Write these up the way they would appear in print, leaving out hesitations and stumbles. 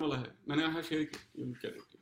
वाला है मैंने यहाँ शेयर किया you can it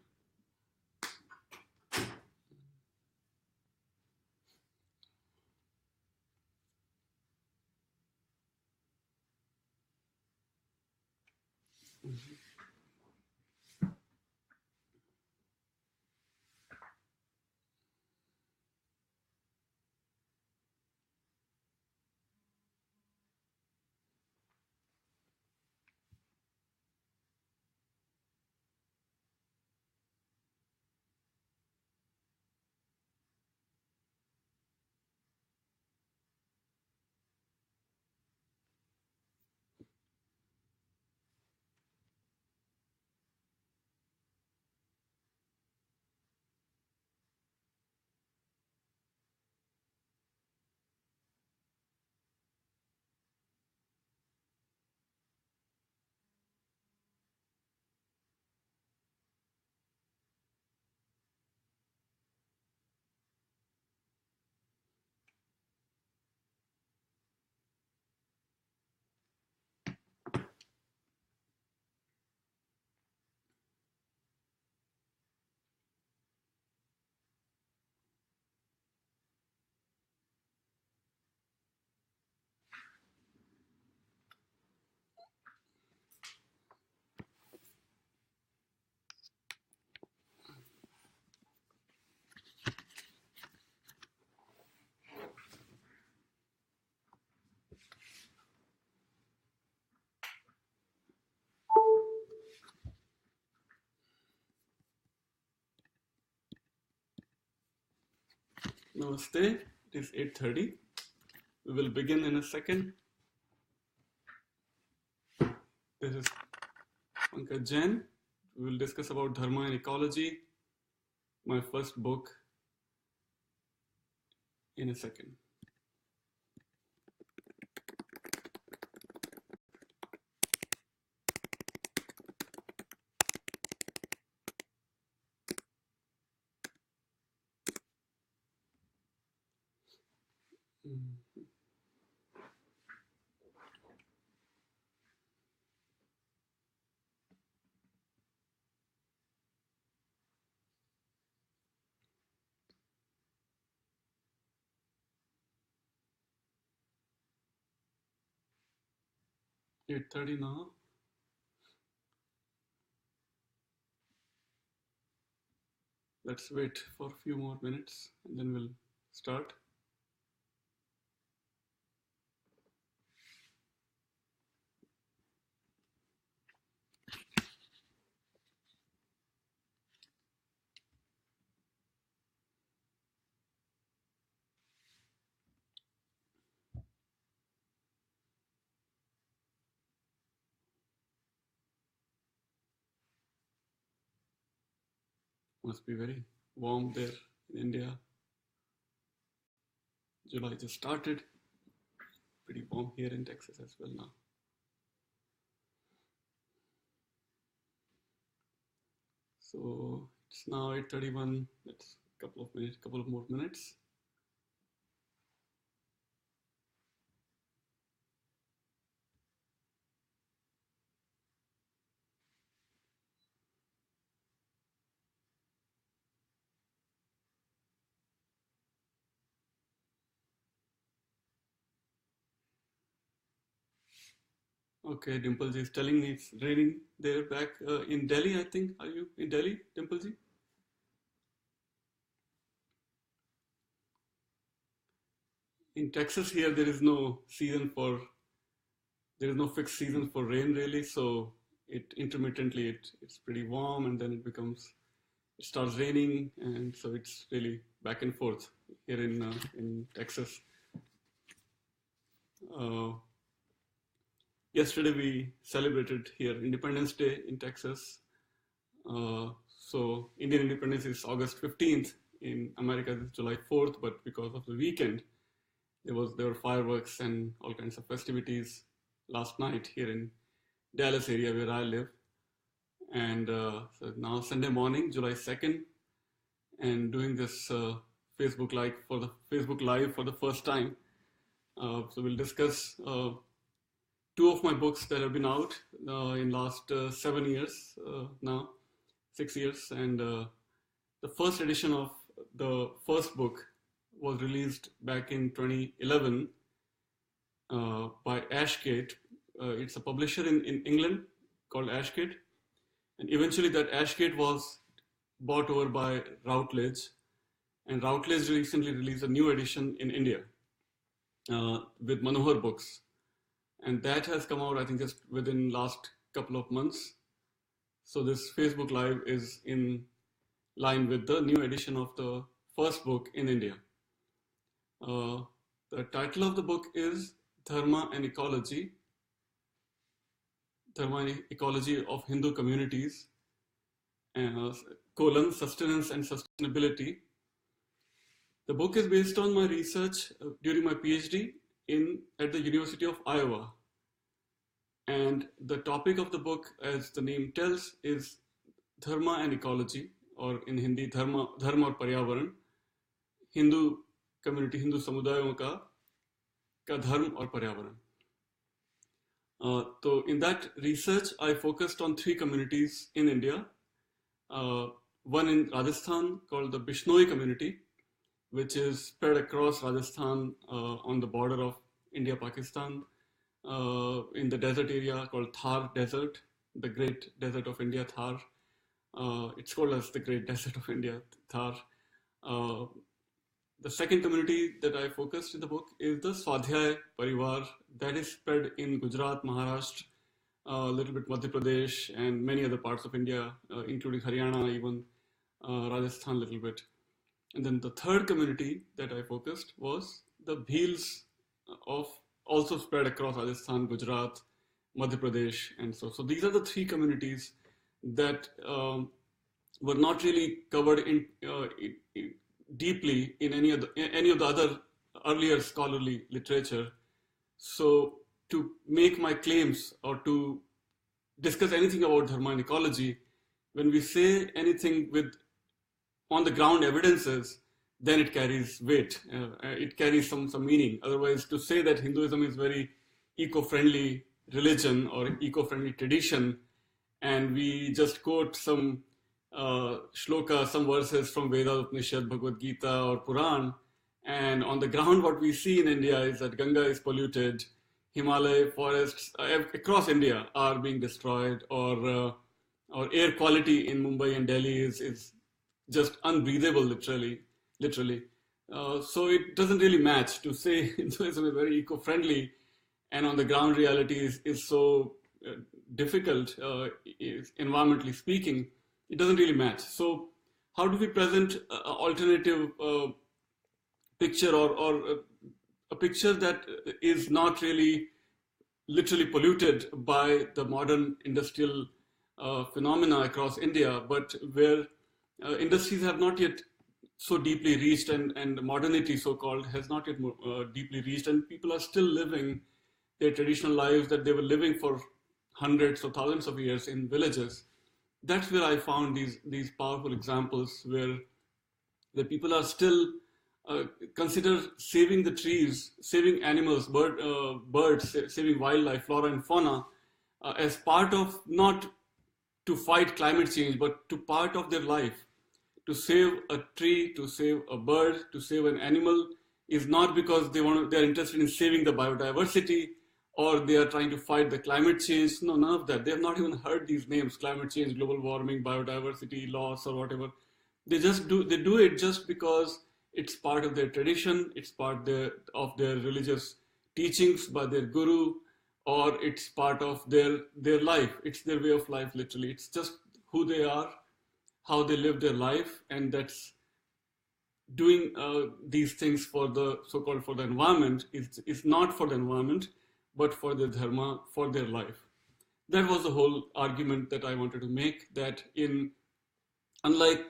Namaste. It is 8:30. We will begin in a second. This is Pankaj Jain. We will discuss about Dharma and Ecology, my first book, in a second. Mm. 8:30 now. Let's wait for a few more minutes and then we'll start. Must be very warm there in India. July just started. Pretty warm here in Texas as well now. So it's now 8:31. That's a couple of more minutes. Okay, Dimpleji is telling me it's raining there back in Delhi, I think. Are you in Delhi, Dimpleji? In Texas here, there is no fixed season for rain really. So it's pretty warm and then it starts raining. And so it's really back and forth here in Texas. Uh, Yesterday we celebrated here Independence Day in Texas. So Indian independence is August 15th. In America, it's July 4th, but because of the weekend, there were fireworks and all kinds of festivities last night here in Dallas area where I live. And so now Sunday morning, July 2nd, and doing this Facebook Live for the first time. So we'll discuss two of my books that have been out in last 7 years now, 6 years, and the first edition of the first book was released back in 2011 by Ashgate. It's a publisher in England called Ashgate, and eventually that Ashgate was bought over by Routledge, and Routledge recently released a new edition in India with Manohar Books, and that has come out, I think, just within last couple of months. So this Facebook Live is in line with the new edition of the first book in India. The title of the book is Dharma and Ecology, Dharma and Ecology of Hindu Communities, Sustenance and Sustainability. The book is based on my research during my PhD at the University of Iowa. And the topic of the book, as the name tells, is Dharma and Ecology, or in Hindi, Dharma और पर्यावरण, Hindu community, Hindu समुदायों का धर्म और पर्यावरण. So in that research, I focused on 3 communities in India. One in Rajasthan called the Bishnoi community, which is spread across Rajasthan on the border of India-Pakistan, in the desert area called Thar Desert, the Great Desert of India, Thar. It's called as the Great Desert of India, Thar. The second community that I focused in the book is the Swadhyay Parivar, that is spread in Gujarat, Maharashtra, a little bit Madhya Pradesh, and many other parts of India, including Haryana, even Rajasthan a little bit. And then the third community that I focused was the Bhils, also spread across Rajasthan, Gujarat, Madhya Pradesh, and so these are the 3 communities that were not really covered in deeply in any of the other earlier scholarly literature. So to make my claims or to discuss anything about Dharma and ecology, when we say anything with on the ground evidences, then it carries weight. It carries some meaning. Otherwise, to say that Hinduism is very eco-friendly religion or eco-friendly tradition, and we just quote some shloka, some verses from Veda, Upanishad, Bhagavad Gita, or Puran, and on the ground what we see in India is that Ganga is polluted, Himalaya forests across India are being destroyed, or air quality in Mumbai and Delhi is just unbreathable, literally. So it doesn't really match to say Hinduism is very eco-friendly, and on the ground reality is so difficult, environmentally speaking. It doesn't really match. So how do we present an alternative picture, or a picture that is not really literally polluted by the modern industrial phenomena across India, but where industries have not yet so deeply reached, and modernity, so-called, has not yet deeply reached, and people are still living their traditional lives that they were living for hundreds or thousands of years in villages. That's where I found these powerful examples where the people are still consider saving the trees, saving animals, birds, saving wildlife, flora and fauna, as part of, not to fight climate change, but to part of their life. To save a tree, to save a bird, to save an animal is not because they're interested in saving the biodiversity, or they are trying to fight the climate change. No, none of that. They have not even heard these names: climate change, global warming, biodiversity loss, or whatever. They do it just because it's part of their tradition, it's part of their religious teachings by their guru, or it's part of their life. It's their way of life, literally. It's just who they are, how they live their life, and that's doing these things for the so-called for the environment is not for the environment, but for the dharma, for their life. That was the whole argument that I wanted to make, that unlike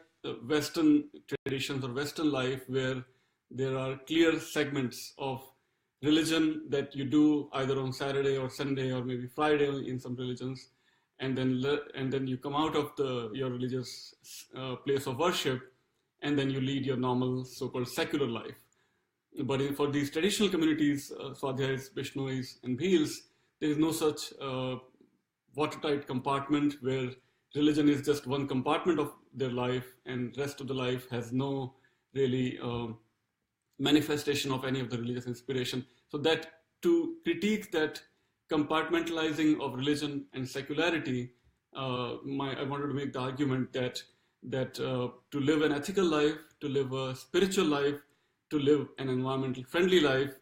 Western traditions or Western life, where there are clear segments of religion that you do either on Saturday or Sunday or maybe Friday in some religions, and then you come out of your religious place of worship, and then you lead your normal so-called secular life. But for these traditional communities, Swadhyayas, Bishnois, and Bhils, There is no such watertight compartment where religion is just one compartment of their life and rest of the life has no really manifestation of any of the religious inspiration. So that to critique that compartmentalizing of religion and secularity, I wanted to make the argument that to live an ethical life, to live a spiritual life, to live an environmental friendly life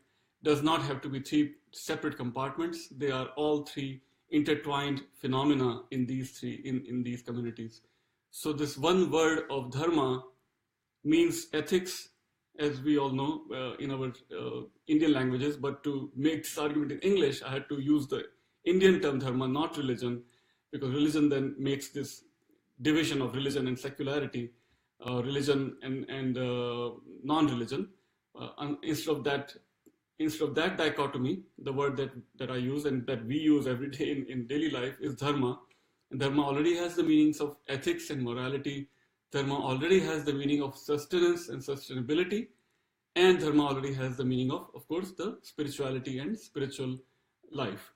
does not have to be three separate compartments. They are all three intertwined phenomena in these communities. So this one word of dharma means ethics, as we all know in our Indian languages. But to make this argument in English, I had to use the Indian term dharma, not religion, because religion then makes this division of religion and secularity, religion and non-religion. Instead of that dichotomy, the word that I use and that we use every day in daily life is dharma. And dharma already has the meanings of ethics and morality. Dharma already has the meaning of sustenance and sustainability. And dharma already has the meaning of course, the spirituality and spiritual life.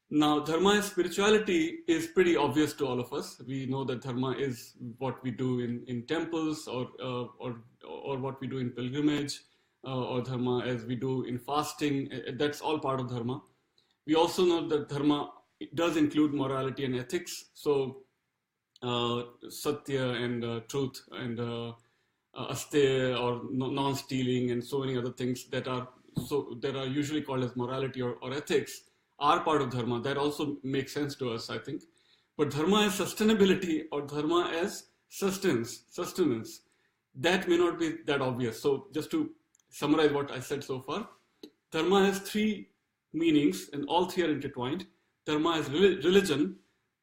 Now, dharma and spirituality is pretty obvious to all of us. We know that dharma is what we do in temples or what we do in pilgrimage, or dharma as we do in fasting. That's all part of dharma. We also know that dharma does include morality and ethics. So satya and truth and asteya or non-stealing and so many other things that are usually called as morality or ethics are part of dharma. That also makes sense to us, I think. But dharma as sustainability or dharma as sustenance, that may not be that obvious. So just to summarize what I said so far, dharma has three meanings and all three are intertwined. Dharma is religion,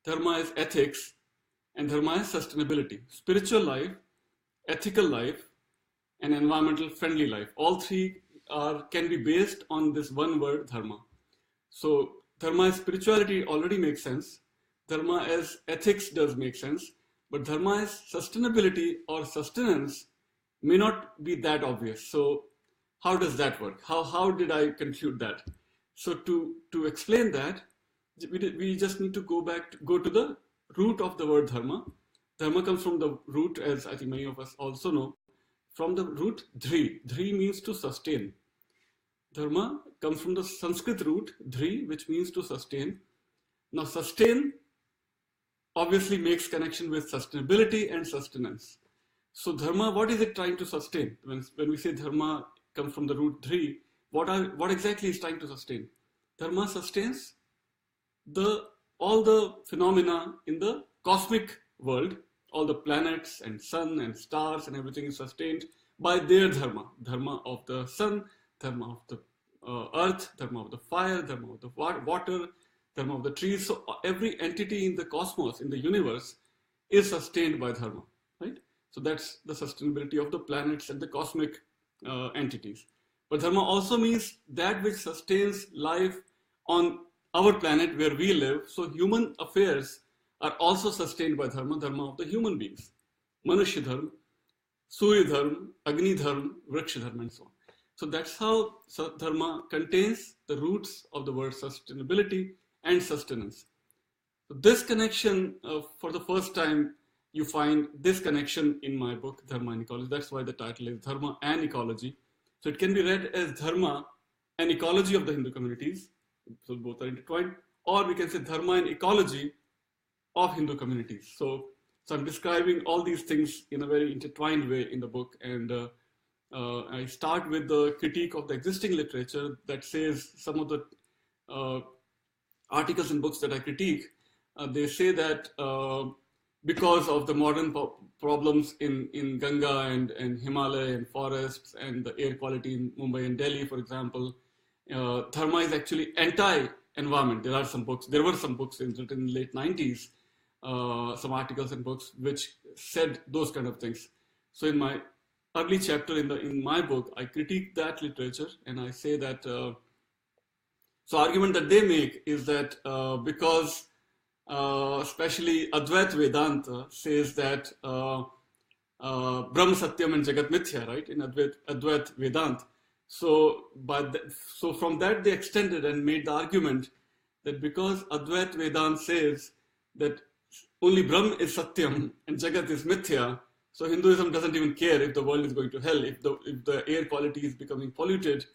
dharma is ethics, and dharma is sustainability. Spiritual life, ethical life, and environmental friendly life. All three can be based on this one word, dharma. So dharma as spirituality already makes sense. Dharma as ethics does make sense. But dharma as sustainability or sustenance may not be that obvious. So how does that work? How did I conclude that? So to explain that, we just need to go to the root of the word dharma. Dharma comes from the root, as I think many of us also know, from the root dhri. Dhri means to sustain. Dharma comes from the Sanskrit root dhri, which means to sustain. Now, sustain obviously makes connection with sustainability and sustenance. So, dharma, what is it trying to sustain? When we say dharma comes from the root dhri, what exactly is trying to sustain? Dharma sustains all the phenomena in the cosmic world. All the planets and sun and stars and everything is sustained by their dharma. Dharma of the sun, dharma of the earth, dharma of the fire, dharma of the water, dharma of the trees. So every entity in the cosmos, in the universe, is sustained by dharma, right? So that's the sustainability of the planets and the cosmic entities. But dharma also means that which sustains life on our planet where we live. So human affairs are also sustained by dharma, dharma of the human beings. Manushya dharma, Surya dharma, Agni dharma, Vriksha dharma, and so on. So that's how dharma contains the roots of the word sustainability and sustenance. So this connection, for the first time, you find this connection in my book, Dharma and Ecology. That's why the title is Dharma and Ecology. So it can be read as Dharma and Ecology of the Hindu communities. So both are intertwined. Or we can say Dharma and Ecology of Hindu communities. So I'm describing all these things in a very intertwined way in the book. And I start with the critique of the existing literature that says some of the articles and books that I critique, they say that because of the modern problems in Ganga and Himalaya and forests and the air quality in Mumbai and Delhi, for example, Dharma is actually anti-environment. There were some books written in the late 90s, some articles and books which said those kind of things. So in my early chapter in my book, I critique that literature and I say that, so argument that they make is that because especially Advait Vedanta says that Brahma Satyam and Jagat Mithya, right, in Advait Vedanta. So from that they extended and made the argument that because Advait Vedanta says that only Brahm is Satyam and Jagat is Mithya, so Hinduism doesn't even care if the world is going to hell, if the air quality is becoming polluted,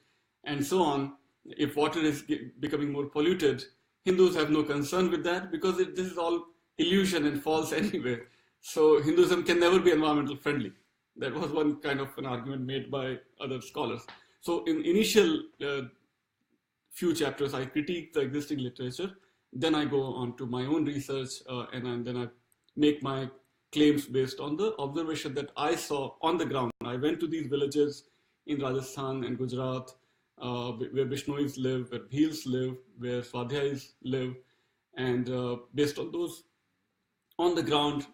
and so on, if water is becoming more polluted. Hindus have no concern with that because this is all illusion and false anyway. So Hinduism can never be environmental friendly. That was one kind of an argument made by other scholars. So in initial few chapters, I critique the existing literature. Then I go on to my own research, and then I make my claims based on the observation that I saw on the ground. I went to these villages in Rajasthan and Gujarat, where Bishnois live, where Bhils live, where Swadhyayis live, and based on those on the ground,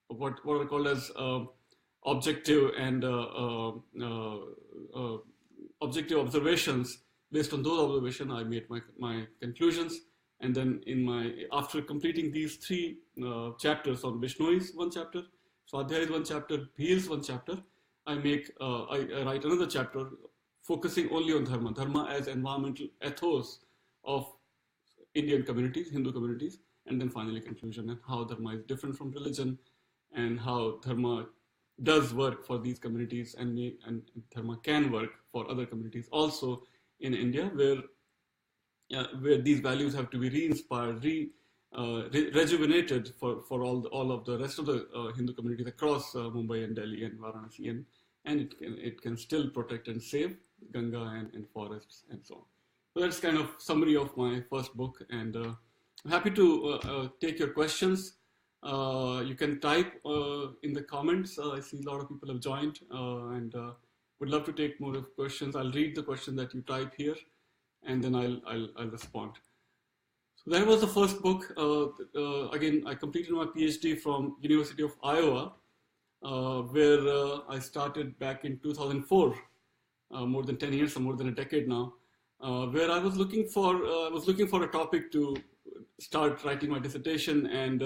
what are called as objective and objective observations. Based on those observations, I made my conclusions. And then after completing these three chapters on Bishnois, one chapter, Swadhyaya is one chapter, Bhils one chapter, I write another chapter focusing only on Dharma. Dharma as environmental ethos of Indian communities, Hindu communities, and then finally conclusion and how Dharma is different from religion and how Dharma does work for these communities and Dharma can work for other communities also in India, where these values have to be re-inspired, rejuvenated for all of the rest of the Hindu communities across Mumbai and Delhi and Varanasi, and it can still protect and save Ganga and forests and so on. So that's kind of summary of my first book, and I'm happy to take your questions. You can type in the comments. I see a lot of people have joined, and would love to take more of questions. I'll read the question that you type here, and then I'll respond. So that was the first book. Again, I completed my PhD from University of Iowa, where I started back in 2004, more than 10 years, or more than a decade now, where I was looking for a topic to start writing my dissertation, and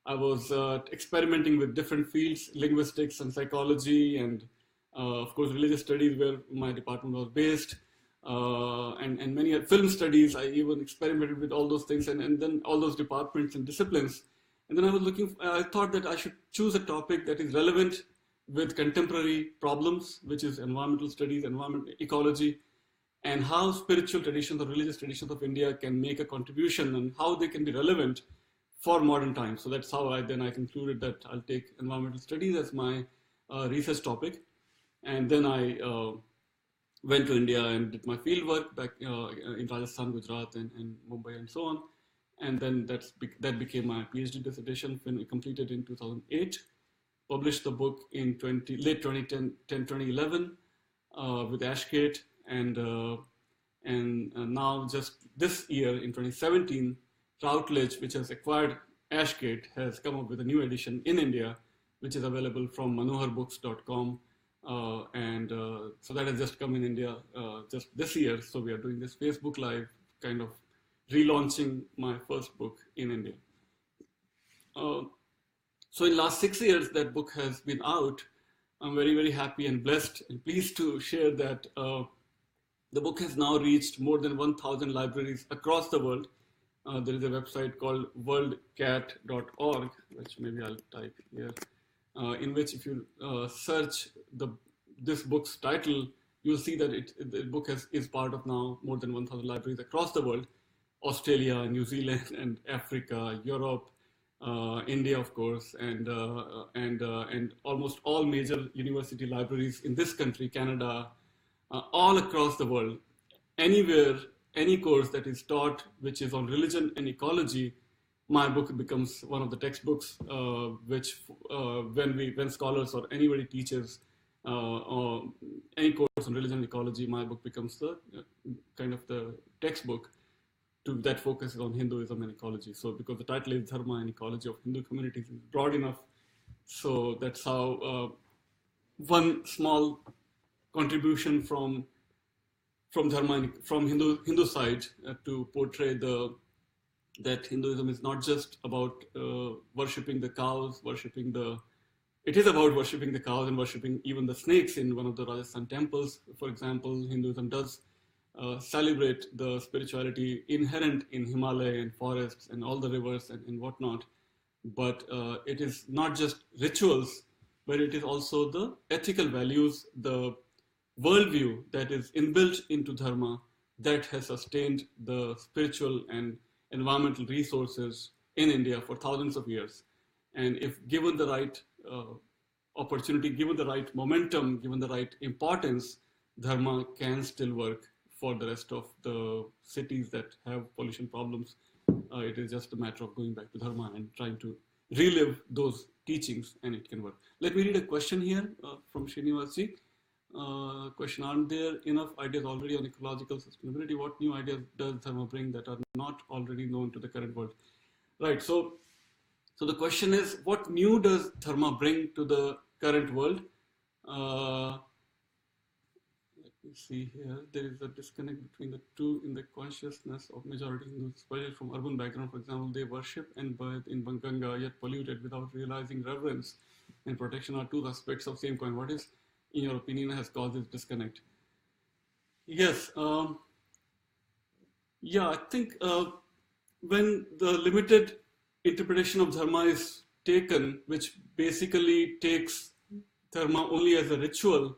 I was experimenting with different fields, linguistics and psychology, and of course religious studies, where my department was based. And many film studies. I even experimented with all those things, and then all those departments and disciplines. And then I thought that I should choose a topic that is relevant with contemporary problems, which is environmental studies, environmental ecology, and how spiritual traditions or religious traditions of India can make a contribution and how they can be relevant for modern times. So that's how I concluded that I'll take environmental studies as my research topic. And then I went to India and did my field work back in Rajasthan, Gujarat, and Mumbai, and so on. And then that became my PhD dissertation, when I completed in 2008. Published the book in late 2010, 2011 with Ashgate, and now just this year in 2017, Routledge, which has acquired Ashgate, has come up with a new edition in India, which is available from manoharbooks.com. So that has just come in India just this year. So we are doing this Facebook Live, kind of relaunching my first book in India. So in last 6 years that book has been out, I'm very, very happy and blessed and pleased to share that the book has now reached more than 1,000 libraries across the world. There is a website called worldcat.org, which maybe I'll type here, in which if you search this book's title, you'll see that the book is part of now more than 1,000 libraries across the world: Australia, New Zealand, and Africa, Europe, India, of course, and almost all major university libraries in this country, Canada, all across the world. Anywhere, any course that is taught which is on religion and ecology, my book becomes one of the textbooks, which when scholars or anybody teaches any course on religion and ecology, my book becomes the kind of the textbook that focuses on Hinduism and ecology. So because the title is Dharma and Ecology of Hindu Communities, is broad enough. So that's how one small contribution from Dharma and from Hindu side to portray that Hinduism is not just about worshipping the cows, it is about worshipping the cows and worshipping even the snakes in one of the Rajasthan temples. For example, Hinduism does celebrate the spirituality inherent in Himalaya and forests and all the rivers and whatnot. But it is not just rituals, but it is also the ethical values, the worldview that is inbuilt into Dharma that has sustained the spiritual and environmental resources in India for thousands of years. And if given the right opportunity, given the right momentum, given the right importance, Dharma can still work for the rest of the cities that have pollution problems. It is just a matter of going back to Dharma and trying to relive those teachings, and it can work. Let me read a question here from Srinivasi. Question: aren't there enough ideas already on ecological sustainability? What new ideas does Dharma bring that are not already known to the current world? Right. So the question is, what new does Dharma bring to the current world? Let me see here. There is a disconnect between the two in the consciousness of majority Hindus, especially from urban background. For example, they worship and bathe in Ganga, yet polluted without realizing reverence and protection are two aspects of same coin. What is, in your opinion, has caused this disconnect? Yes. Yeah, I think when the limited interpretation of Dharma is taken, which basically takes Dharma only as a ritual,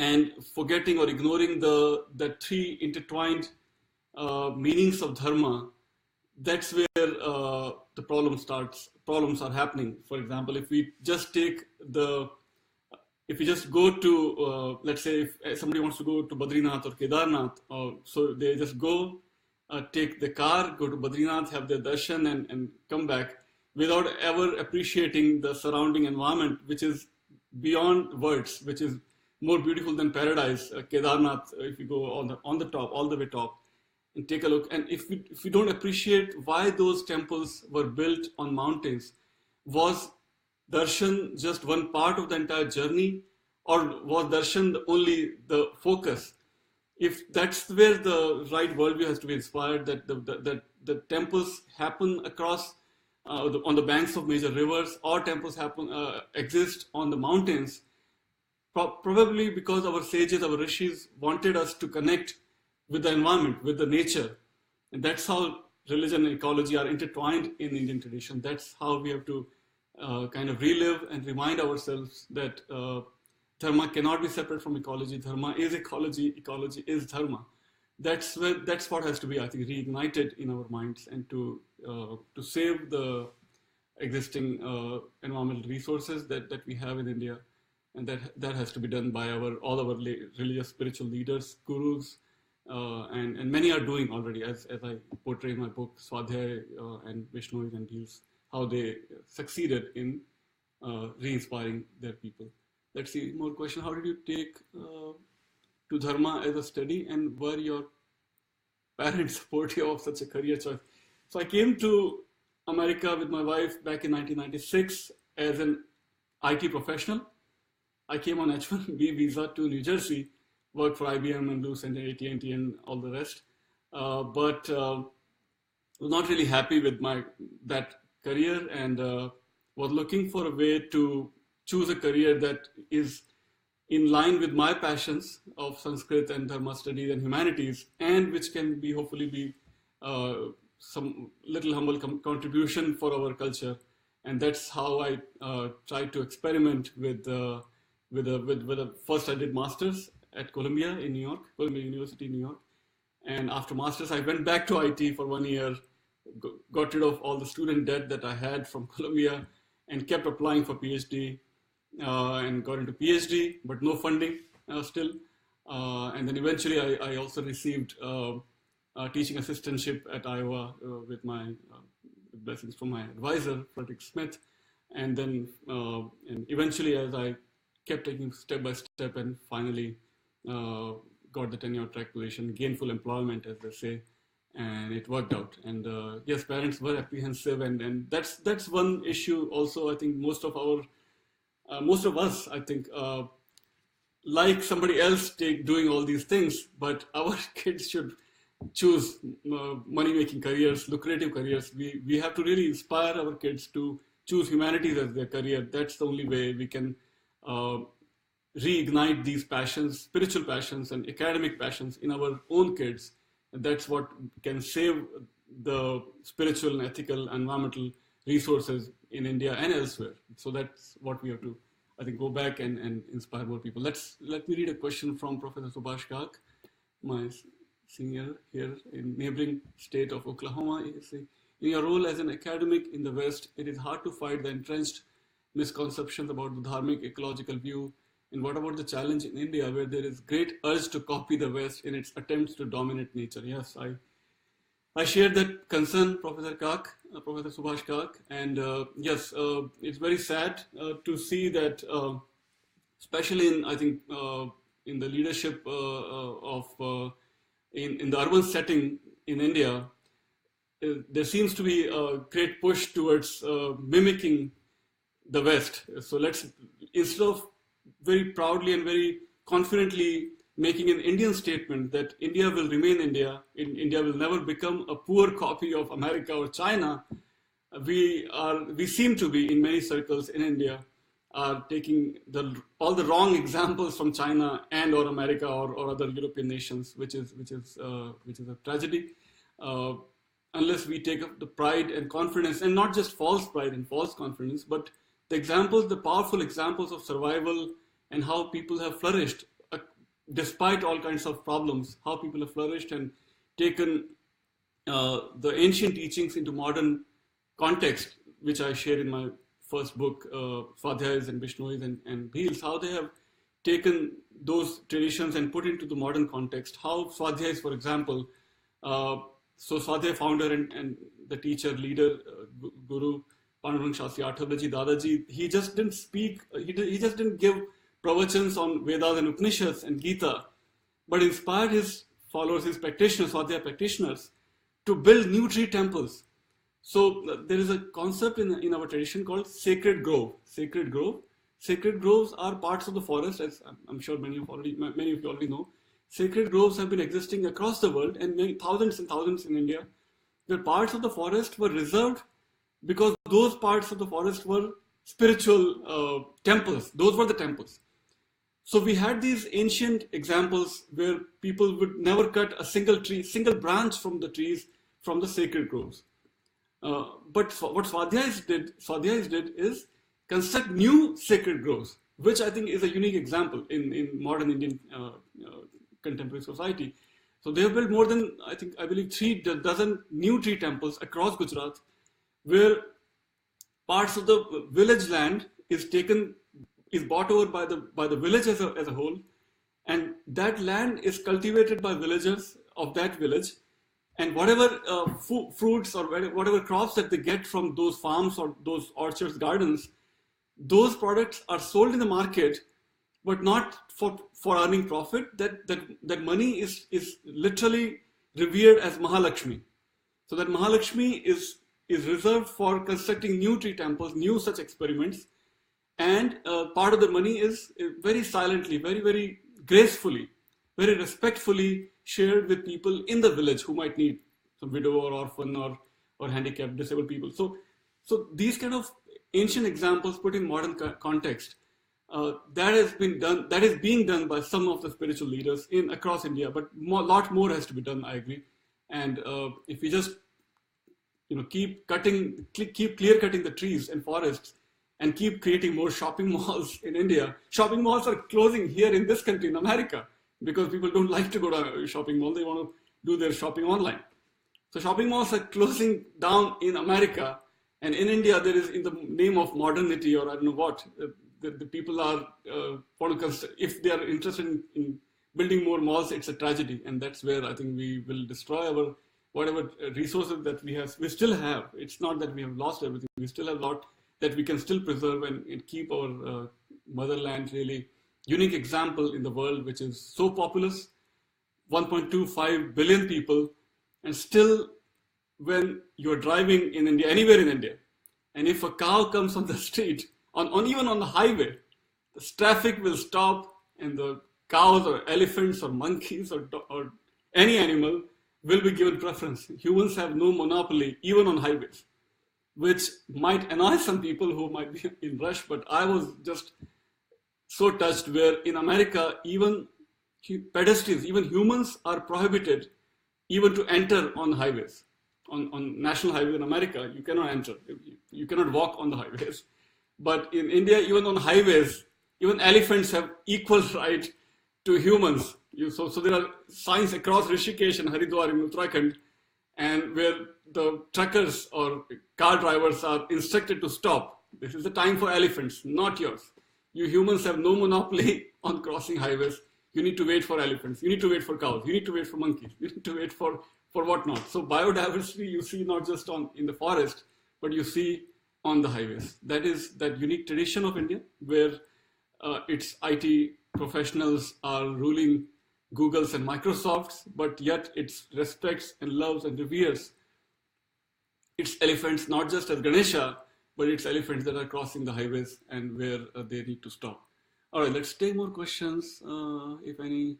and forgetting or ignoring the three intertwined meanings of Dharma, that's where the problems are happening. For example, if we just go to, let's say, if somebody wants to go to Badrinath or Kedarnath, so they just go, take the car, go to Badrinath, have their darshan, and come back without ever appreciating the surrounding environment, which is beyond words, which is more beautiful than paradise. Kedarnath, if you go on the top, all the way top, and take a look, and if we don't appreciate why those temples were built on mountains, was darshan just one part of the entire journey, or was darshan only the focus? If that's where the right worldview has to be inspired, that the temples happen across on the banks of major rivers, or temples exist on the mountains, probably because our sages, our rishis wanted us to connect with the environment, with the nature. And that's how religion and ecology are intertwined in Indian tradition. That's how we have to kind of relive and remind ourselves that Dharma cannot be separate from ecology. Dharma is ecology, ecology is Dharma. That's what has to be, I think, reignited in our minds, and to save the existing environmental resources that we have in India. And that has to be done by all our religious spiritual leaders, gurus, and many are doing already, as I portray in my book, Swadhyay and Vishnu and Deals, how they succeeded in re-inspiring their people. Let's see, more question. How did you take to Dharma as a study, and were your parents supportive of such a career choice? So I came to America with my wife back in 1996 as an IT professional. I came on H-1B visa to New Jersey, worked for IBM and Lucent and AT&T and all the rest, but was not really happy with that career, and was looking for a way to choose a career that is in line with my passions of Sanskrit and Dharma studies and humanities, and which can be hopefully be some little humble contribution for our culture. And that's how I tried to experiment with first I did masters at Columbia in New York, Columbia University in New York, and after masters I went back to IT for 1 year, got rid of all the student debt that I had from Columbia, and kept applying for PhD, and got into PhD, but no funding still, and then eventually I also received teaching assistantship at Iowa with my blessings from my advisor, Frederick Smith, and then and eventually, as I kept taking step by step, and finally got the tenure track position, gainful employment, as they say, and it worked out. And yes, parents were apprehensive, and that's one issue. Also, I think most of us, I think, like somebody else doing all these things, but our kids should choose money-making careers, lucrative careers. We have to really inspire our kids to choose humanities as their career. That's the only way we can reignite these passions, spiritual passions and academic passions in our own kids. And that's what can save the spiritual and ethical environmental resources in India and elsewhere. So that's what we have to, I think, go back and inspire more people. Let me read a question from Professor Subhash Kak, my senior here in neighboring state of Oklahoma. He says, in your role as an academic in the West, it is hard to fight the entrenched misconceptions about the dharmic ecological view. And what about the challenge in India, where there is great urge to copy the West in its attempts to dominate nature? Yes, I share that concern, Professor Kak, Professor Subhash Kak. And yes, it's very sad to see that, especially in, I think, in the leadership in the urban setting in India, there seems to be a great push towards mimicking the West. So instead of very proudly and very confidently making an Indian statement that India will remain India, India will never become a poor copy of America or China, we seem to be, in many circles in India, are taking all the wrong examples from China and or America or other European nations, which is a tragedy. Unless we take up the pride and confidence, and not just false pride and false confidence, but the powerful examples of survival and how people have flourished despite all kinds of problems, how people have flourished and taken the ancient teachings into modern context, which I share in my first book, Swadhyayas and Vishnois and Bheels, how they have taken those traditions and put into the modern context. How Swadhyayas, for example, so Swadhyay founder and the teacher, leader, Guru, Pandurang Shastri Athavlaji Dadaji, he just didn't speak, he just didn't give pravachans on Vedas and Upanishads and Gita, but inspired his followers, his practitioners, Swadhyay practitioners, to build new tree temples. So there is a concept in our tradition called sacred grove. Sacred grove. Sacred groves are parts of the forest, as I'm sure many of you already know. Sacred groves have been existing across the world, and thousands and thousands in India, where parts of the forest were reserved because those parts of the forest were spiritual temples. Those were the temples. So we had these ancient examples where people would never cut a single branch from the trees from the sacred groves. But what Swadhyayas did is construct new sacred groves, which I think is a unique example in modern Indian contemporary society. So they have built more than, I believe, 3 dozen new tree temples across Gujarat, where parts of the village land is bought over by the village as a whole, and that land is cultivated by villagers of that village, and whatever fruits or whatever crops that they get from those farms or those orchards, gardens, those products are sold in the market, but not for earning profit. That money is literally revered as Mahalakshmi. So that Mahalakshmi is reserved for constructing new tree temples, new such experiments, and part of the money is very silently, very, very gracefully, very respectfully shared with people in the village who might need, some widow or orphan or handicapped, disabled people. So these kind of ancient examples put in modern context, that is being done by some of the spiritual leaders across India, but a lot more has to be done, I agree. And if we just keep clear cutting the trees and forests and keep creating more shopping malls in India. Shopping malls are closing here in this country, in America, because people don't like to go to a shopping mall. They want to do their shopping online. So shopping malls are closing down in America, and in India there is, in the name of modernity or I don't know what, the people are if they are interested in building more malls, it's a tragedy, and that's where I think we will destroy our whatever resources that we have. We still have. It's not that we have lost everything. We still have a lot that we can still preserve and keep our motherland really unique example in the world, which is so populous, 1.25 billion people, and still when you're driving in India, anywhere in India, and if a cow comes on the street, even on the highway, the traffic will stop, and the cows or elephants or monkeys or any animal will be given preference. Humans have no monopoly, even on highways, which might annoy some people who might be in rush, but I was just so touched where in America, even pedestrians, even humans are prohibited even to enter on highways. On national highways in America, you cannot enter. You cannot walk on the highways. But in India, even on highways, even elephants have equal right to humans. So there are signs across Rishikesh and Haridwar in Uttarakhand, and where the truckers or car drivers are instructed to stop. This is the time for elephants, not yours. You humans have no monopoly on crossing highways. You need to wait for elephants. You need to wait for cows. You need to wait for monkeys. You need to wait for whatnot. So biodiversity you see not just in the forest, but you see on the highways. That is that unique tradition of India where its IT professionals are ruling Googles and Microsofts, but yet it respects and loves and reveres its elephants, not just as Ganesha, but its elephants that are crossing the highways and where they need to stop. All right, let's take more questions, if any.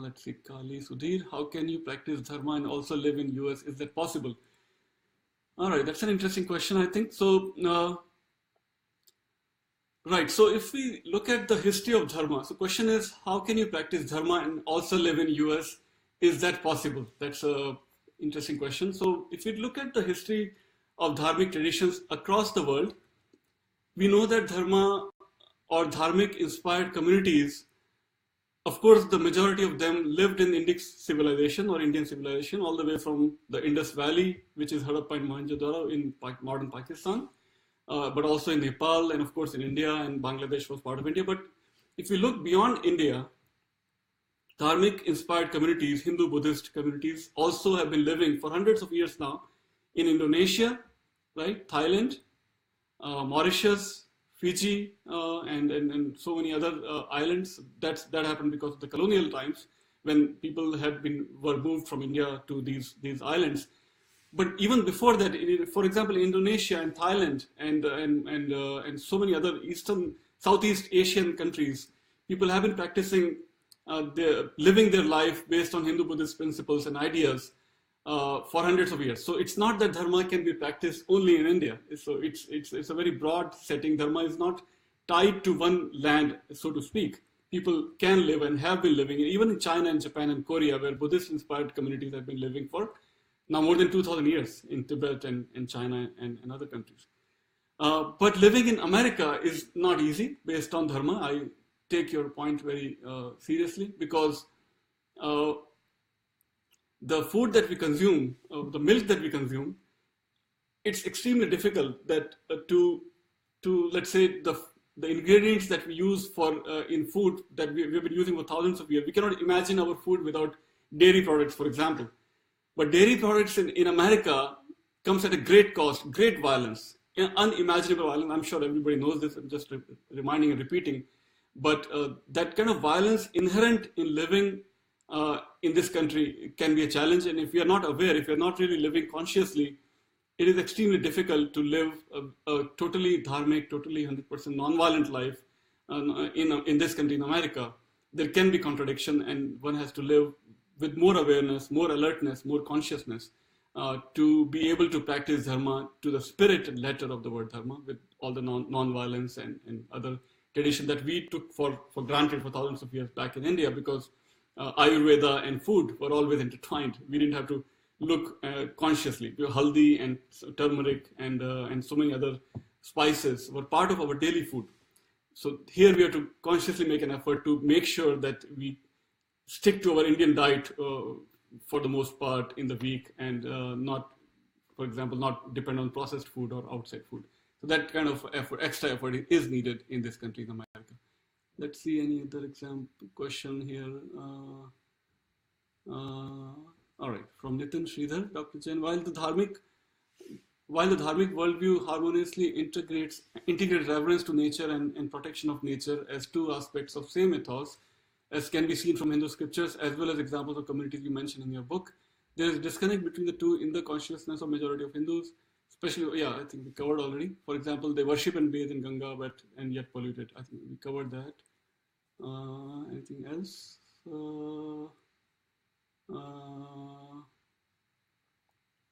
Let's see, Kali Sudhir, how can you practice Dharma and also live in US? Is that possible? All right, that's an interesting question, I think. So, right, so if we look at the history of Dharma, so question is, how can you practice Dharma and also live in US? Is that possible? That's a interesting question. So if we look at the history of dharmic traditions across the world, we know that Dharma or dharmic inspired communities, of course, the majority of them lived in Indic civilization or Indian civilization, all the way from the Indus Valley, which is Harappa and Mohenjo-daro in modern Pakistan, but also in Nepal and of course in India, and Bangladesh was part of India. But if we look beyond India, dharmic inspired communities, Hindu Buddhist communities, also have been living for hundreds of years now in Indonesia, right? Thailand, Mauritius, Fiji, and so many other islands. That happened because of the colonial times when people were moved from India to these islands. But even before that, for example, Indonesia and Thailand and so many other Southeast Asian countries, people have been practicing, living their life based on Hindu Buddhist principles and ideas for hundreds of years. So it's not that Dharma can be practiced only in India. So it's a very broad setting. Dharma is not tied to one land, so to speak. People can live and have been living, even in China and Japan and Korea, where Buddhist-inspired communities have been living for now more than 2,000 years in Tibet and China and other countries. But living in America is not easy based on Dharma. I take your point very seriously because the food that we consume, the milk that we consume, it's extremely difficult that to let's say the ingredients that we use for in food that we've been using for thousands of years. We cannot imagine our food without dairy products, for example. But dairy products in America comes at a great cost, great violence, unimaginable violence. I'm sure everybody knows this. I'm just reminding and repeating. But that kind of violence inherent in living in this country can be a challenge. And if we are not aware, if we are not really living consciously, it is extremely difficult to live a totally dharmic, totally 100% non-violent life in this country, in America. There can be contradiction, and one has to live with more awareness, more alertness, more consciousness to be able to practice Dharma to the spirit and letter of the word Dharma, with all the non-violence and other tradition that we took for granted for thousands of years back in India, because Ayurveda and food were always intertwined. We didn't have to look consciously. Haldi and turmeric and so many other spices were part of our daily food. So here we have to consciously make an effort to make sure that we stick to our Indian diet for the most part in the week, and not, for example, not depend on processed food or outside food. So that kind of effort, extra effort, is needed in this country, in America. Let's see any other example question here. All right, from Nitin Sridhar, Dr. Jain, while the dharmic worldview harmoniously integrates reverence to nature and protection of nature as two aspects of same ethos, as can be seen from Hindu scriptures, as well as examples of communities you mentioned in your book, there is disconnect between the two in the consciousness of majority of Hindus, especially, I think we covered already. For example, they worship and bathe in Ganga, and yet polluted. I think we covered that. Anything else?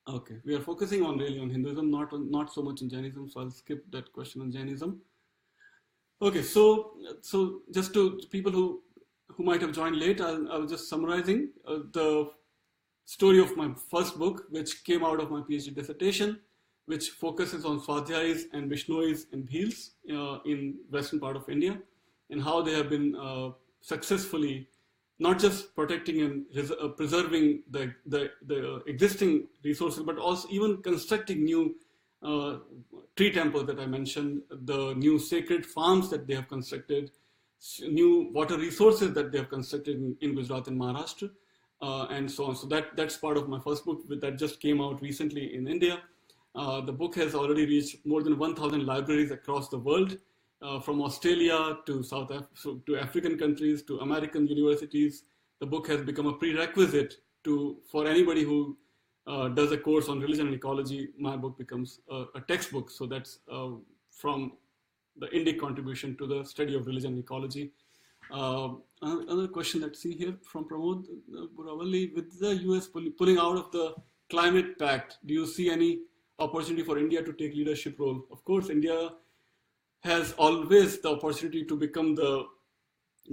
Okay, we are focusing on really on Hinduism, not so much on Jainism. So I'll skip that question on Jainism. Okay, so just to people who might have joined late, I was just summarizing the story of my first book, which came out of my PhD dissertation, which focuses on Swadhyayis and Bishnois and Bhils in western part of India, and how they have been successfully not just protecting and preserving the existing resources, but also even constructing new uh, tree temples that I mentioned, the new sacred farms that they have constructed, new water resources that they have constructed in Gujarat and Maharashtra, and so on. So that's part of my first book that just came out recently in India. The book has already reached more than 1,000 libraries across the world, from Australia to to African countries to American universities. The book has become a prerequisite for anybody who does a course on religion and ecology. My book becomes a textbook. So that's from the Indic contribution to the study of religion and ecology. Another question that see here from Pramod Buravalli, with the US pulling out of the climate pact, do you see any opportunity for India to take leadership role? Of course, India has always the opportunity to become the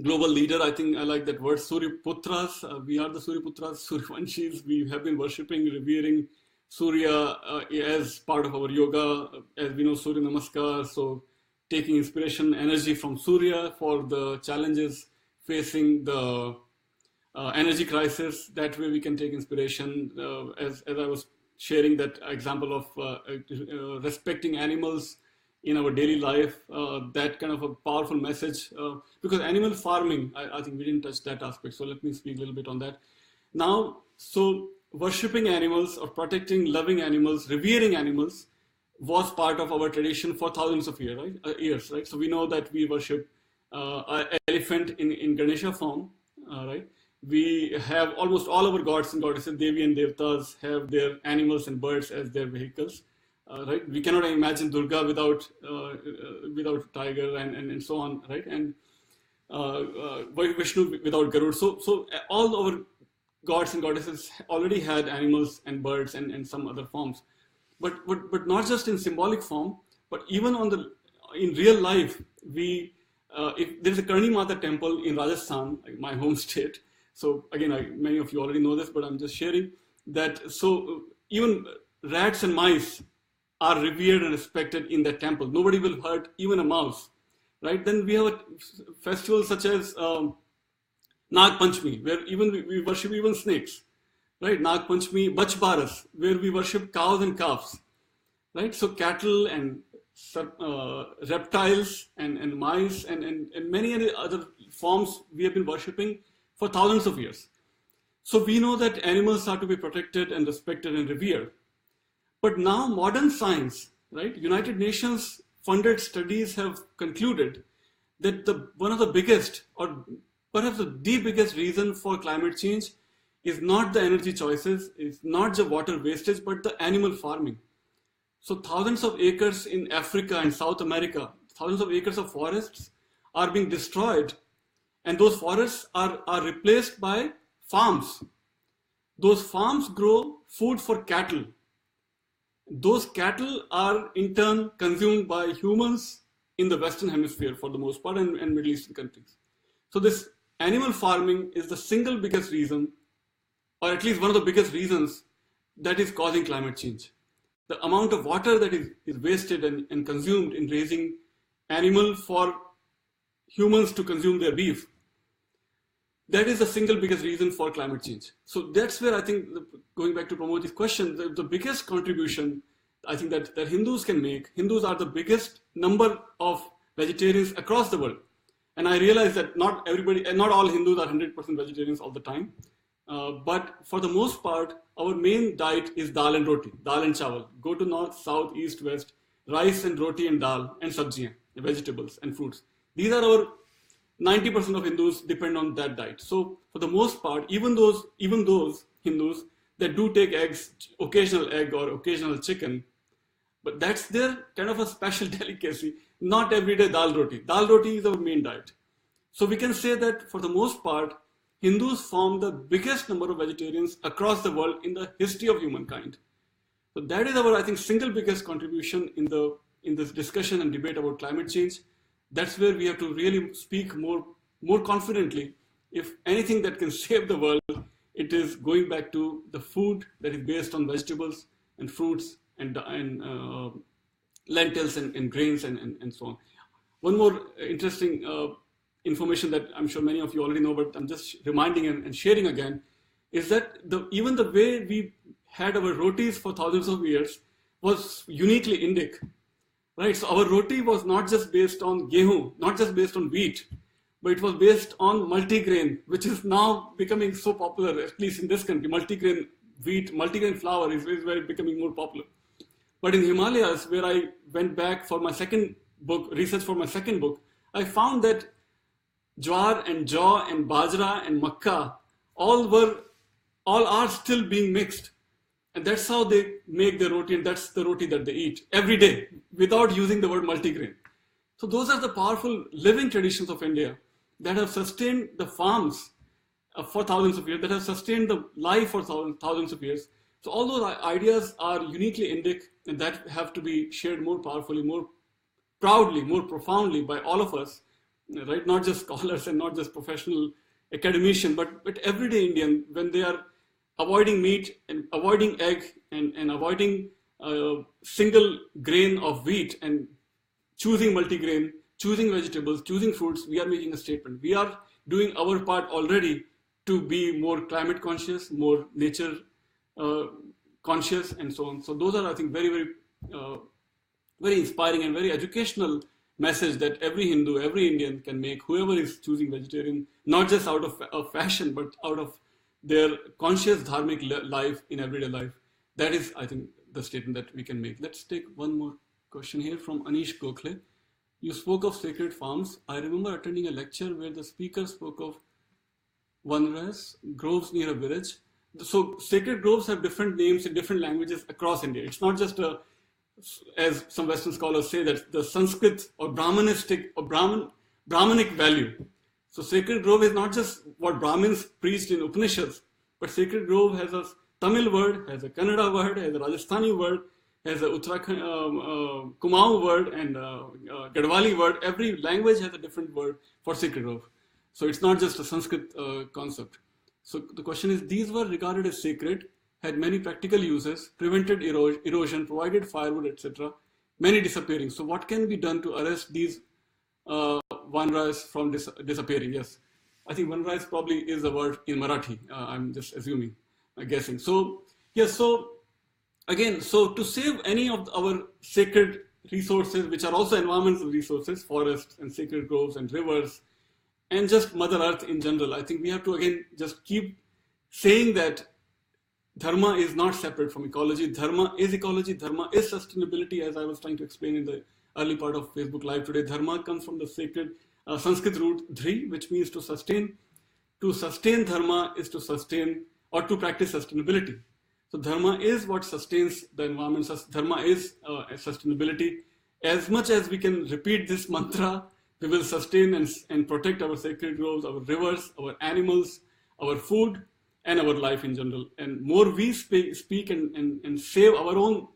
global leader. I think I like that word, Suryaputras. We are the Suryaputras, Suryavanshis. We have been worshipping, revering Surya as part of our yoga. As we know, Surya Namaskar. So taking inspiration, energy from Surya for the challenges facing the energy crisis. That way we can take inspiration. As I was sharing that example of respecting animals in our daily life, that kind of a powerful message, because animal farming, I think we didn't touch that aspect, so let me speak a little bit on that. Now, so worshipping animals or protecting, loving animals, revering animals was part of our tradition for thousands of years, right? So we know that we worship an elephant in Ganesha form, right? We have almost all our gods and goddesses, Devi and Devtas, have their animals and birds as their vehicles. Right, we cannot imagine Durga without tiger and so on, right? And Vishnu without Garud. So all our gods and goddesses already had animals and birds and some other forms, but not just in symbolic form, but even in real life. If there's a Karni Mata temple in Rajasthan, my home state. So again, many of you already know this, but I'm just sharing that. So even rats and mice are revered and respected in that temple. Nobody will hurt even a mouse, right? Then we have a festival such as Nag Panchami, where even we worship even snakes, right? Nag Panchami, Bach Baras, where we worship cows and calves, right? So cattle and reptiles and mice and many other forms we have been worshipping for thousands of years. So we know that animals are to be protected and respected and revered. But now modern science, right? United Nations funded studies have concluded that one of the biggest, or perhaps the biggest reason for climate change is not the energy choices, it's not the water wastage, but the animal farming. So thousands of acres in Africa and South America, thousands of acres of forests are being destroyed, and those forests are replaced by farms. Those farms grow food for cattle. Those cattle are in turn consumed by humans in the Western Hemisphere for the most part, and Middle Eastern countries. So this animal farming is the single biggest reason, or at least one of the biggest reasons, that is causing climate change. The amount of water that is wasted and consumed in raising animal for humans to consume their beef, that is the single biggest reason for climate change. So that's where I think, going back to Pramod's question, the biggest contribution I think that Hindus can make. Hindus are the biggest number of vegetarians across the world. And I realize that not all Hindus are 100% vegetarians all the time. But for the most part, our main diet is dal and roti, dal and chawal. Go to north, south, east, west, rice and roti and dal and sabjiyan, vegetables and fruits. These are our 90% of Hindus depend on that diet. So for the most part, even those Hindus that do take eggs, occasional egg or occasional chicken, but that's their kind of a special delicacy. Not everyday dal roti. Dal roti is our main diet. So we can say that for the most part, Hindus form the biggest number of vegetarians across the world in the history of humankind. So that is our, I think, single biggest contribution in this discussion and debate about climate change. That's where we have to really speak more confidently. If anything that can save the world, it is going back to the food that is based on vegetables and fruits and lentils and grains and so on. One more interesting information that I'm sure many of you already know, but I'm just reminding and sharing again, is that even the way we had our rotis for thousands of years was uniquely Indic, right? So our roti was not just based on gehu, not just based on wheat, but it was based on multigrain, which is now becoming so popular, at least in this country. Multigrain wheat, multigrain flour is very becoming more popular. But in Himalayas, where I went back for my second book, research for my second book, I found that jowar and jaw and bajra and makka all are still being mixed. And that's how they make the roti, and that's the roti that they eat every day without using the word multigrain. So those are the powerful living traditions of India that have sustained the farms for thousands of years, that have sustained the life for thousands of years. So all those ideas are uniquely Indic, and that have to be shared more powerfully, more proudly, more profoundly by all of us, right? Not just scholars and not just professional academicians, but everyday Indian, when they are avoiding meat and avoiding egg and avoiding single grain of wheat and choosing multigrain, choosing vegetables, choosing fruits, we are making a statement. We are doing our part already to be more climate conscious, more nature conscious, and so on. So those are, I think, very inspiring and very educational message that every Hindu, every Indian can make, whoever is choosing vegetarian, not just out of fashion, but out of their conscious dharmic life in everyday life. That is, I think, the statement that we can make. Let's take one more question here from Anish Gokhale. You spoke of sacred farms. I remember attending a lecture where the speaker spoke of vanras, groves near a village. So sacred groves have different names in different languages across India. It's not just as some Western scholars say, that the Sanskrit or Brahmanistic or Brahmanic value. So sacred grove is not just what Brahmins preached in Upanishads, but sacred grove has a Tamil word, has a Kannada word, has a Rajasthani word, has a Uttarakhand Kumaon word and Gadwali word. Every language has a different word for sacred grove. So it's not just a Sanskrit concept. So the question is, these were regarded as sacred, had many practical uses, prevented erosion, provided firewood, etc. Many disappearing. So what can be done to arrest these vanras from disappearing? Yes, I think vanras probably is a word in Marathi. I'm just assuming, guessing. So yes, so again, so to save any of our sacred resources, which are also environmental resources, forests and sacred groves and rivers, and just Mother Earth in general, I think we have to again just keep saying that Dharma is not separate from ecology. Dharma is ecology. Dharma is sustainability, as I was trying to explain in the early part of Facebook Live today. Dharma comes from the sacred Sanskrit root dhri, which means to sustain. To sustain dharma is to sustain or to practice sustainability. So dharma is what sustains the environment. Dharma is sustainability. As much as we can repeat this mantra, we will sustain and protect our sacred groves, our rivers, our animals, our food, and our life in general. And more we speak and save our own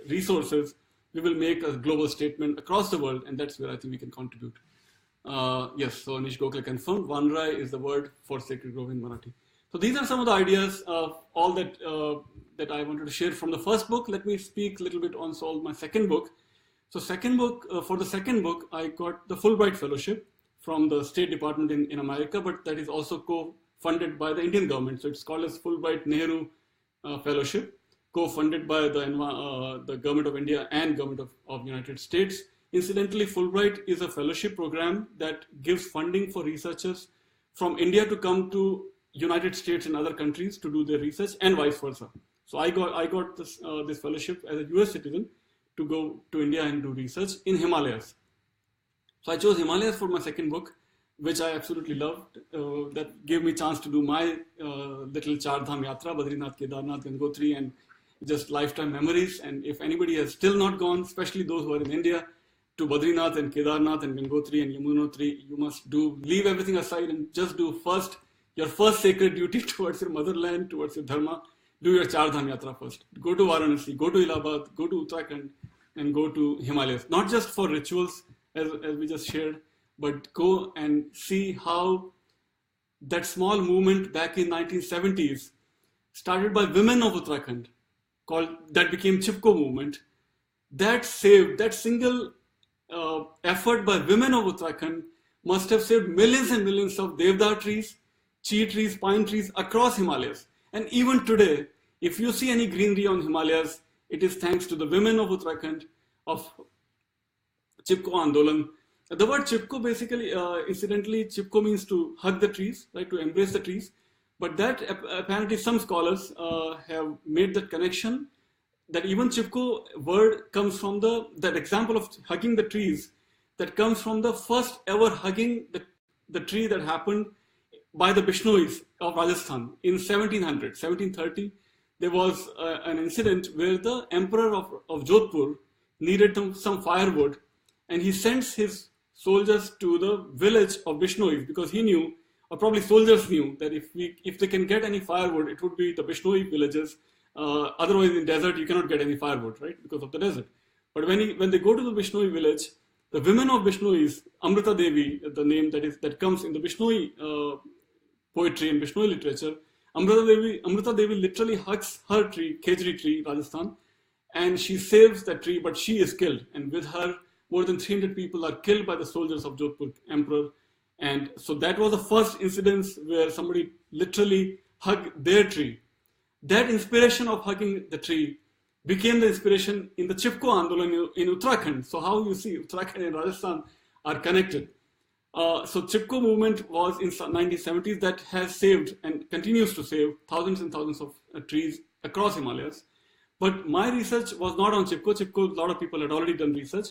resources, we will make a global statement across the world, and that's where I think we can contribute. Yes, so Anish Gokhale confirmed, Vanrai is the word for sacred grove in Marathi. So these are some of the ideas of all that that I wanted to share from the first book. Let me speak a little bit on my second book. So for the second book, I got the Fulbright Fellowship from the State Department in America, but that is also co-funded by the Indian government. So it's called as Fulbright Nehru Fellowship, co-funded by the government of India and government of United States. Incidentally, Fulbright is a fellowship program that gives funding for researchers from India to come to United States and other countries to do their research, and vice versa. So I got this fellowship as a US citizen to go to India and do research in Himalayas. So I chose Himalayas for my second book, which I absolutely loved. That gave me a chance to do my little Char Dham Yatra, Badrinath, Kedarnath, Gangotri, and just lifetime memories. And if anybody has still not gone, especially those who are in India, to Badrinath and Kedarnath and Gangotri and Yamunotri, you must leave everything aside and just do your first sacred duty towards your motherland, towards your dharma, do your Char Dham Yatra first. Go to Varanasi, go to Allahabad, go to Uttarakhand, and go to Himalayas. Not just for rituals, as we just shared, but go and see how that small movement back in 1970s, started by women of Uttarakhand, that became Chipko movement, that single effort by women of Uttarakhand must have saved millions and millions of Devdar trees, chi trees, pine trees across Himalayas. And even today, if you see any greenery on Himalayas, it is thanks to the women of Uttarakhand, of Chipko Andolan. The word Chipko basically, incidentally, Chipko means to hug the trees, right, to embrace the trees. But that apparently some scholars have made that connection, that even Chipko word comes from that example of hugging the trees, that comes from the first ever hugging the tree that happened by the Bishnois of Rajasthan in 1730. There was an incident where the emperor of Jodhpur needed some firewood, and he sends his soldiers to the village of Bishnois, because he knew, or probably soldiers knew, that if they can get any firewood, it would be the Bishnoi villages. Otherwise, in desert, you cannot get any firewood, right, because of the desert. But when they go to the Bishnoi village, the women of Bishnois, Amrita Devi, the name that comes in the Bishnoi poetry and Bishnoi literature, Amrita Devi literally hugs her tree, Khejri tree, Rajasthan, and she saves that tree, but she is killed. And with her, more than 300 people are killed by the soldiers of Jodhpur emperor. And so that was the first incidence where somebody literally hugged their tree. That inspiration of hugging the tree became the inspiration in the Chipko Andolan in Uttarakhand. So how you see Uttarakhand and Rajasthan are connected. So Chipko movement was in 1970s that has saved and continues to save thousands and thousands of trees across Himalayas. But my research was not on Chipko. A lot of people had already done research.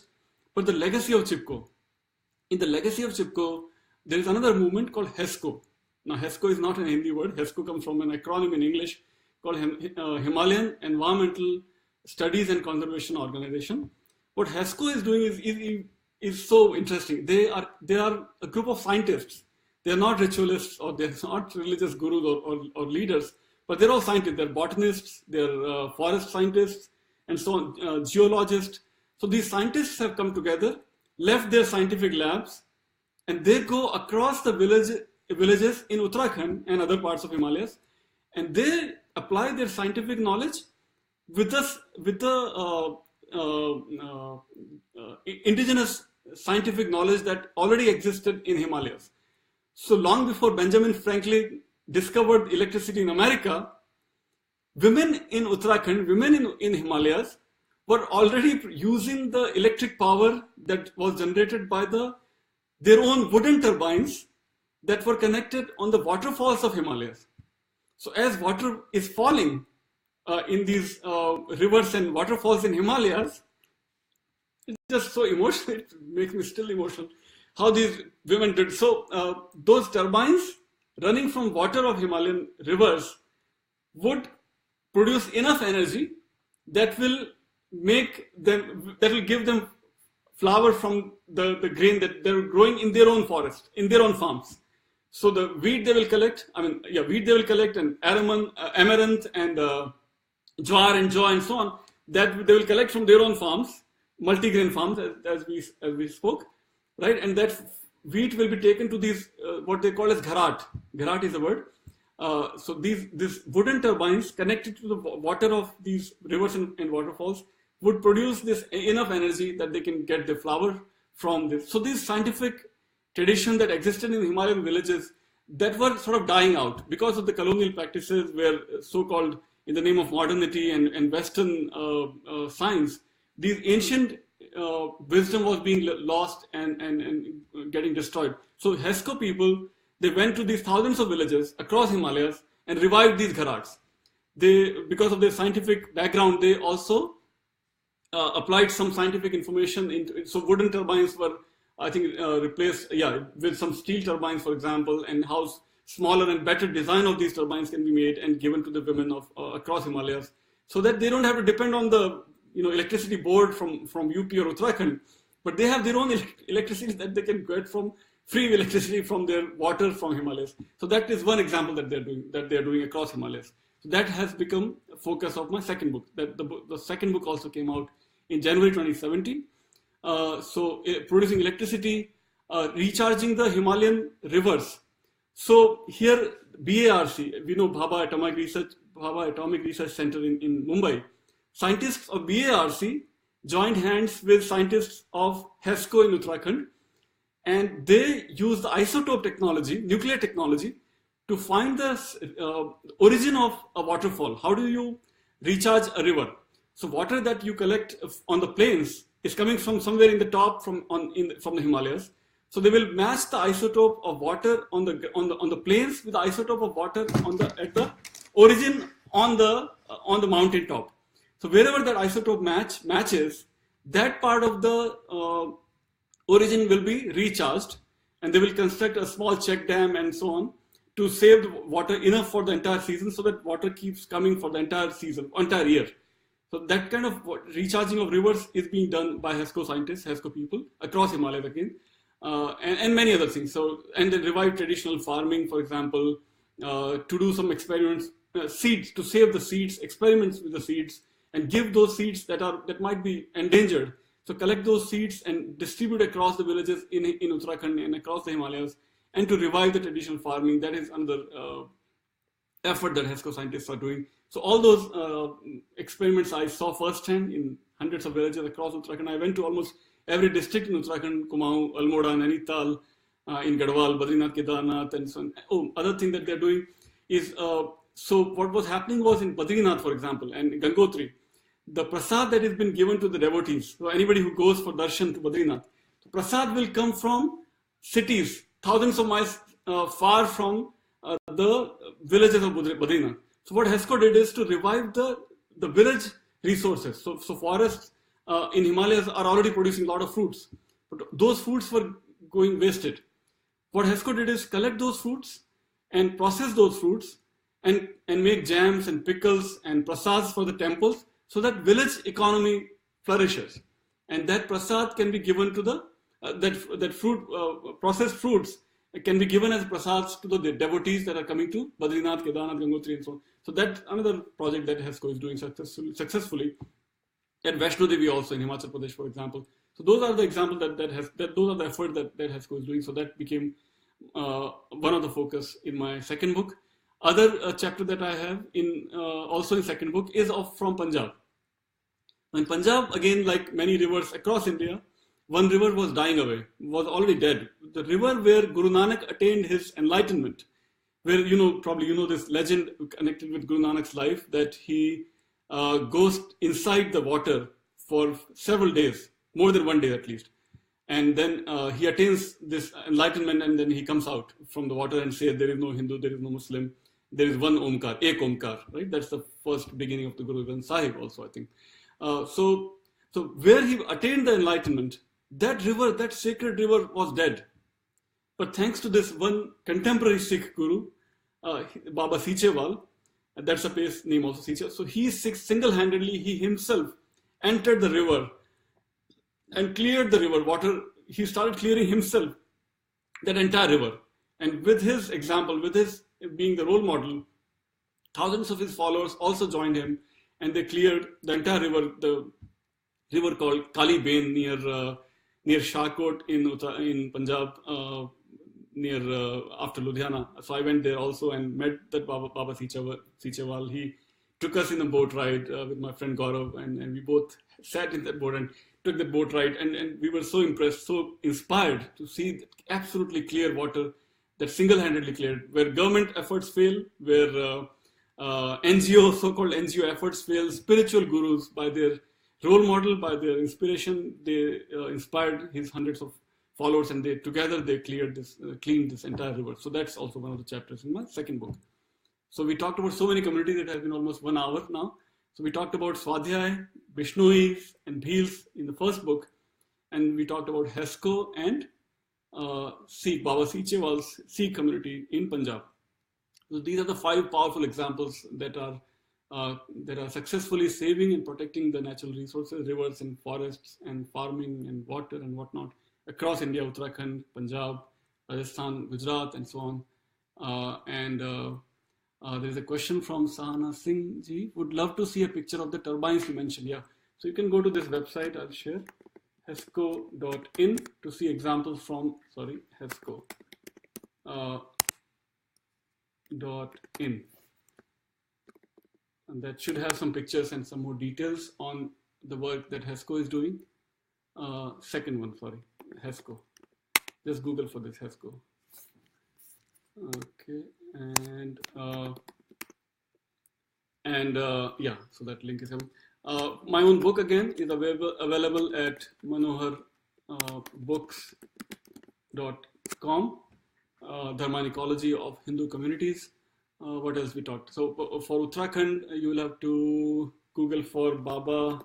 But the legacy of Chipko. In the legacy of Chipko, there is another movement called HESCO. Now, HESCO is not an Hindi word. HESCO comes from an acronym in English called Himalayan Environmental Studies and Conservation Organization. What HESCO is doing is so interesting. They are a group of scientists. They are not ritualists, or they're not religious gurus or leaders, but they're all scientists. They're botanists, they're forest scientists, and so on, geologists. So these scientists have come together, left their scientific labs, and they go across the villages in Uttarakhand and other parts of Himalayas, and they apply their scientific knowledge with the indigenous scientific knowledge that already existed in Himalayas. So long before Benjamin Franklin discovered electricity in America, women in Uttarakhand, women in Himalayas, were already using the electric power that was generated by their own wooden turbines that were connected on the waterfalls of Himalayas. So as water is falling in these rivers and waterfalls in Himalayas, it's just so emotional. It makes me still emotional how these women did. So those turbines running from water of Himalayan rivers would produce enough energy that will give them flour from the grain that they're growing in their own forest, in their own farms. So the wheat they will collect, and amaranth and jowar and joy and so on, that they will collect from their own farms, multi-grain farms, as we spoke, right? And that wheat will be taken to these, what they call as gharat. Gharat is a word. So these wooden turbines connected to the water of these rivers and waterfalls would produce this enough energy that they can get the flour from this. So this scientific tradition that existed in Himalayan villages that were sort of dying out because of the colonial practices where so-called in the name of modernity and Western science, these ancient wisdom was being lost and getting destroyed. So HESCO people, they went to these thousands of villages across Himalayas and revived these gharats. Because of their scientific background, they also applied some scientific information into it. So wooden turbines were, I think, replaced, with some steel turbines, for example, and how smaller and better design of these turbines can be made and given to the women of across Himalayas, so that they don't have to depend on the electricity board from UP or Uttarakhand, but they have their own electricity that they can get from free electricity from their water from Himalayas. So that is one example that they're doing across Himalayas. So that has become a focus of my second book. That the second book also came out in January 2017. Producing electricity, recharging the Himalayan rivers. So here BARC, we know Bhabha Atomic Research Center in Mumbai. Scientists of BARC joined hands with scientists of HESCO in Uttarakhand, and they use the isotope technology, nuclear technology, to find the origin of a waterfall. How do you recharge a river? So water that you collect on the plains is coming from somewhere in the top from the Himalayas. So they will match the isotope of water on the plains with the isotope of water at the origin on the mountain top. So wherever that isotope matches, that part of the origin will be recharged, and they will construct a small check dam and so on to save the water enough for the entire season, so that water keeps coming for the entire year. So that kind of recharging of rivers is being done by HESCO scientists, HESCO people across Himalayas again, and many other things. And they revive traditional farming, for example, to do some experiments, seeds, to save the seeds, experiments with the seeds, and give those seeds that might be endangered. So collect those seeds and distribute across the villages in Uttarakhand and across the Himalayas, and to revive the traditional farming. That is another effort that HESCO scientists are doing. So all those experiments I saw firsthand in hundreds of villages across Uttarakhand. I went to almost every district in Uttarakhand: Kumaon, Almora, Nainital, in Garhwal, Badrinath, Kedarnath, and so on. Other thing that they're doing is, so what was happening was in Badrinath, for example, and Gangotri, the prasad that has been given to the devotees, so anybody who goes for darshan to Badrinath, the prasad will come from cities, thousands of miles far from the villages of Badrinath. So what HESCO did is to revive the village resources. So forests in Himalayas are already producing a lot of fruits, but those fruits were going wasted. What HESCO did is collect those fruits and process those fruits and make jams and pickles and prasads for the temples, so that village economy flourishes. And that prasad can be given to processed fruits can be given as prasads to the devotees that are coming to Badrinath, Kedarnath, Gangotri, and so on. So that's another project that HESCO is doing successfully. At Vaishno Devi also in Himachal Pradesh, for example. So those are the examples those are the effort that HESCO is doing. So that became one of the focus in my second book. Other chapter that I have also in second book is from Punjab. In Punjab, again, like many rivers across India, one river was dying away, was already dead. The river where Guru Nanak attained his enlightenment, where probably this legend connected with Guru Nanak's life, that he goes inside the water for several days, more than one day at least. And then he attains this enlightenment, and then he comes out from the water and says, there is no Hindu, there is no Muslim, there is one Omkar, Ek Omkar, right? That's the first beginning of the Guru Granth Sahib also, I think. So where he attained the enlightenment, that river, that sacred river was dead. But thanks to this one contemporary Sikh Guru, Baba Sichewal, that's a place name also, Sicha. So he single-handedly, he himself entered the river and cleared the river water. He started clearing himself, that entire river. And with his example, with his being the role model, thousands of his followers also joined him, and they cleared the entire river, the river called Kali Bain near Shahkot in Punjab, near after Ludhiana. So I went there also and met that Baba Sichewal. He took us in a boat ride with my friend Gaurav, and we both sat in that boat and took that boat ride, and we were so impressed, so inspired to see absolutely clear water that single-handedly cleared, where government efforts fail, where so-called NGO efforts fail, spiritual gurus, by their role model, by their inspiration, they inspired his hundreds of followers, and together they cleaned this entire river. So that's also one of the chapters in my second book. So we talked about so many communities. It has been almost 1 hour now. So we talked about Swadhyay, Bishnois, and Bhils in the first book, and we talked about HESCO and Sikh, Baba Sichewal's Sikh community in Punjab. So these are the 5 powerful examples that are successfully saving and protecting the natural resources, rivers and forests and farming and water and whatnot across India, Uttarakhand, Punjab, Rajasthan, Gujarat, and so on. There is a question from Sahana Singh ji. Would love to see a picture of the turbines you mentioned. Yeah. So you can go to this website. I'll share HESCO.in to see examples from, HESCO. .in, and that should have some pictures and some more details on the work that HESCO is doing. Second one, HESCO. Just Google for this, HESCO. Okay, yeah, so that link is my own book again is available at manoharbooks.com. Dharma and Ecology of Hindu Communities. What else we talked? So for Uttarakhand, you will have to Google for Baba.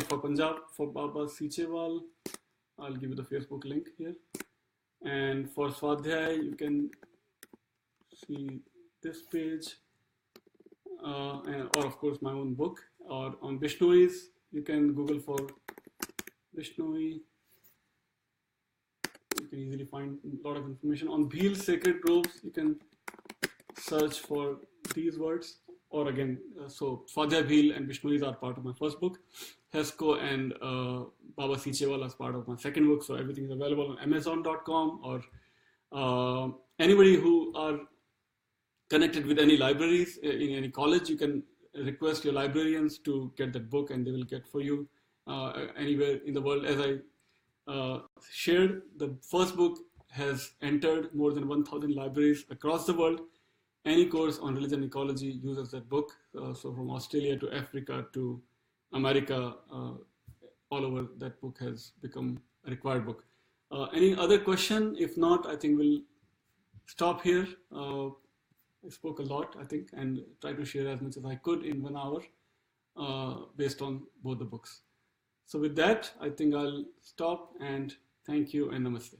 For Punjab, for Baba Sichewal. I'll give you the Facebook link here. And for Swadhyay, you can see this page. Or of course my own book. Or on Vishnuis, you can Google for Vishnui. You can easily find a lot of information. On Bhil Sacred Groves, you can search for these words. Or again, so Swadhyay Bhil and Vishnuis are part of my first book. HESCO and Baba Sichewal as part of my second book. So everything is available on Amazon.com, or anybody who are connected with any libraries in any college, you can request your librarians to get that book, and they will get for you anywhere in the world. As I shared, the first book has entered more than 1,000 libraries across the world. Any course on religion and ecology uses that book. So from Australia to Africa to America, all over, that book has become a required book. Any other question? If not, I think we'll stop here. I spoke a lot, I think, and tried to share as much as I could in 1 hour based on both the books. So with that, I think I'll stop, and thank you and namaste.